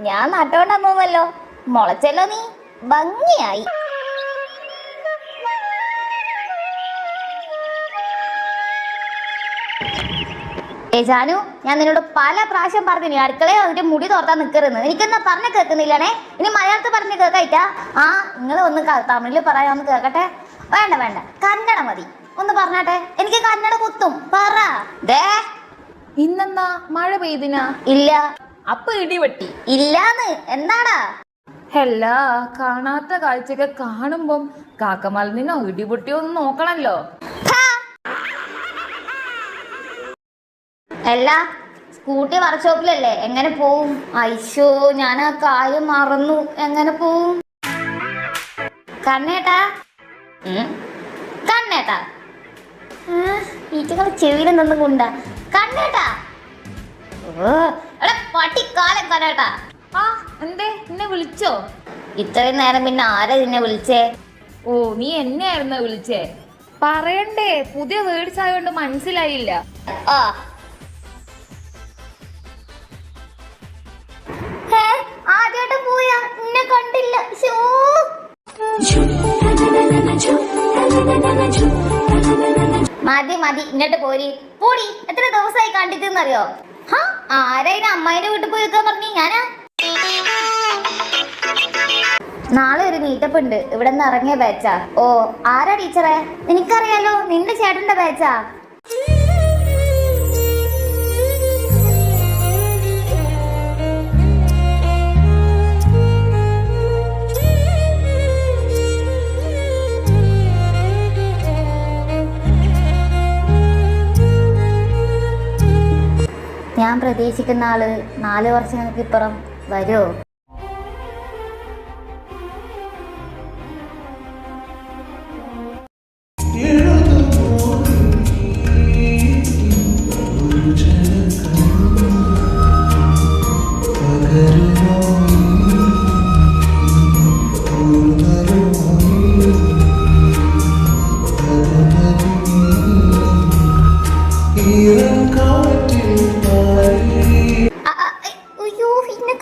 ഞാൻ നട്ടോണ്ടമ്മല്ലോ മുളച്ചല്ലോ നീ ഭംഗിയായി. ജാനു, ഞാൻ നിന്നോട് പല പ്രാവശ്യം പറഞ്ഞു അടുക്കളയിൽ വന്നിട്ട് മുടി തോർത്താൻ നിൽക്കരുന്ന്. എനിക്കെന്നാ പറഞ്ഞ കേൾക്കുന്നില്ലണേ. ഇനി മലയാളത്തിൽ പറഞ്ഞ് കേൾക്കായിട്ടാ? നിങ്ങൾ ഒന്ന് തമിഴിൽ പറയാമെന്ന് കേൾക്കട്ടെ. വേണ്ട വേണ്ട, കന്നഡ മതി. ഒന്ന് പറഞ്ഞാട്ടെ, എനിക്ക് കന്നഡ കുത്തും. പറ. ഇന്നെന്താ മഴ പെയ്തിനാ? ഇല്ല. അപ്പൊ ഇടിവെട്ടി? ഇല്ലാന്ന്. എന്താടാ? അല്ല, കാണാത്ത കാഴ്ചയൊക്കെ കാണുമ്പം കാക്കമലനിന്നോ ഇടിപൊട്ടിയോ ഒന്ന് നോക്കണല്ലോ. അല്ല, സ്കൂട്ടി വർക്ക്ഷോപ്പിലല്ലേ, എങ്ങനെ പോവും? അയ്യോ, ഞാൻ ആ കാര്യം മറന്നു. എങ്ങനെ പോവും? കണ്ണേട്ടാ, കണ്ണേട്ടാ, ഈറ്റകൾ ചെവിയിൽ നിന്ന് കൊണ്ടാ. കണ്ണേട്ടാ, പട്ടിക്കാലം കണ്ണേട്ടാ. എന്തേ, എന്നെ വിളിച്ചോ? ഇത്രയും നേരം പിന്നെ ആരാ നിന്നെ വിളിച്ചേ? ഓ, നീ എന്നെ ആയിരുന്നോ വിളിച്ചേ? പറയണ്ടേ, പുതിയ വേർഡ്സ് ആയതുകൊണ്ട് മനസ്സിലായില്ല. ആദ്യമായിട്ട് പോയാ, എന്നെ കണ്ടില്ല. മതി മതി, ഇങ്ങോട്ട് പോരി. പോടി. എത്ര ദിവസമായി കണ്ടിട്ടെന്നറിയോ? ആരാ അമ്മായിന്റെ വീട്ടിൽ പോയി വെക്കാൻ പറഞ്ഞു? ഞാനാ. നാളെ ഒരു മീറ്റപ്പ് ഉണ്ട്. ഇവിടെ നിന്ന് ഇറങ്ങിയ ബാച്ചാ. ഓ, ആരാ ടീച്ചറെ? എനിക്കറിയാലോ, നിന്റെ ചേട്ടന്റെ ബാച്ചാ. ഞാൻ പ്രതീക്ഷിക്കുന്ന ആള് 4 വർഷങ്ങൾക്ക് ഇപ്പുറം വരുമോ?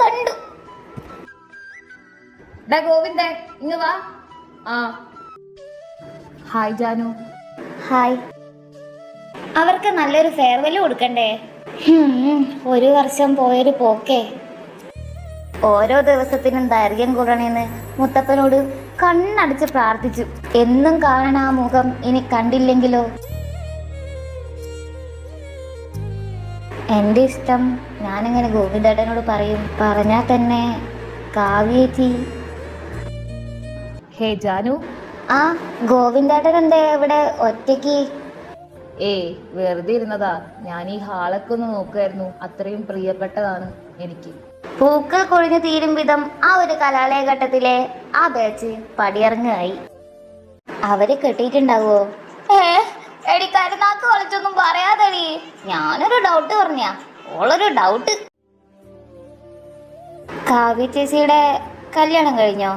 കണ്ടു. ഗോവിന്ദ, ഇങ്ങ് വാ. ഹായ് ജാനു. ഹായ്. അവർക്ക് നല്ലൊരു ഫെയർവെൽ കൊടുക്കണ്ടേ? 1 വർഷം പോയൊരു പോക്കേ. ഓരോ ദിവസത്തിനും ദൈർഘ്യം കൂടണേന്ന് മുത്തപ്പനോട് കണ്ണടച്ച് പ്രാർത്ഥിച്ചു. എന്നും കാണാൻ ആ മുഖം ഇനി കണ്ടില്ലെങ്കിലോ? എൻ്റെ ഇഷ്ടം ഞാനിങ്ങനെ ഗോവിന്ദേട്ടനോട് പറയും. പറഞ്ഞാൽ തന്നെ കാവ്യേച്ചി. ഹേ ജാനു. ഗോവിന്ദേട്ടൻ എന്തേ ഇവിടെ ഒറ്റയ്ക്ക്? വെറുതെ ഇരുന്നതാ. ഞാൻ ഈ ഹാളൊക്കെ ഒന്ന് നോക്കുമായിരുന്നു. അത്രയും പ്രിയപ്പെട്ടതാണ് എനിക്ക്. പൂക്കൾ കൊഴിഞ്ഞു തീരും വിധം ആ ഒരു കലാലയഘട്ടത്തിലെ ആ ബാച്ച് പടിയിറങ്ങായി. അവര് കെട്ടിയിട്ടുണ്ടാവോ? എടി കരുനാക്ക് കളിച്ചൊന്നും പറയാതെടി. ഞാനൊരു ഡൗട്ട് പറഞ്ഞ ഓളൊരു ഡൗട്ട്. കാവ്യ ചേച്ചിയുടെ കല്യാണം കഴിഞ്ഞോ?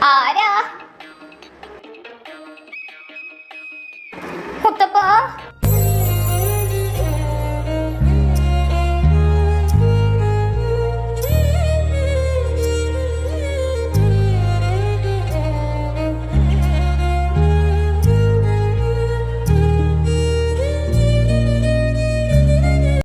ആരാ? മുത്തപ്പ.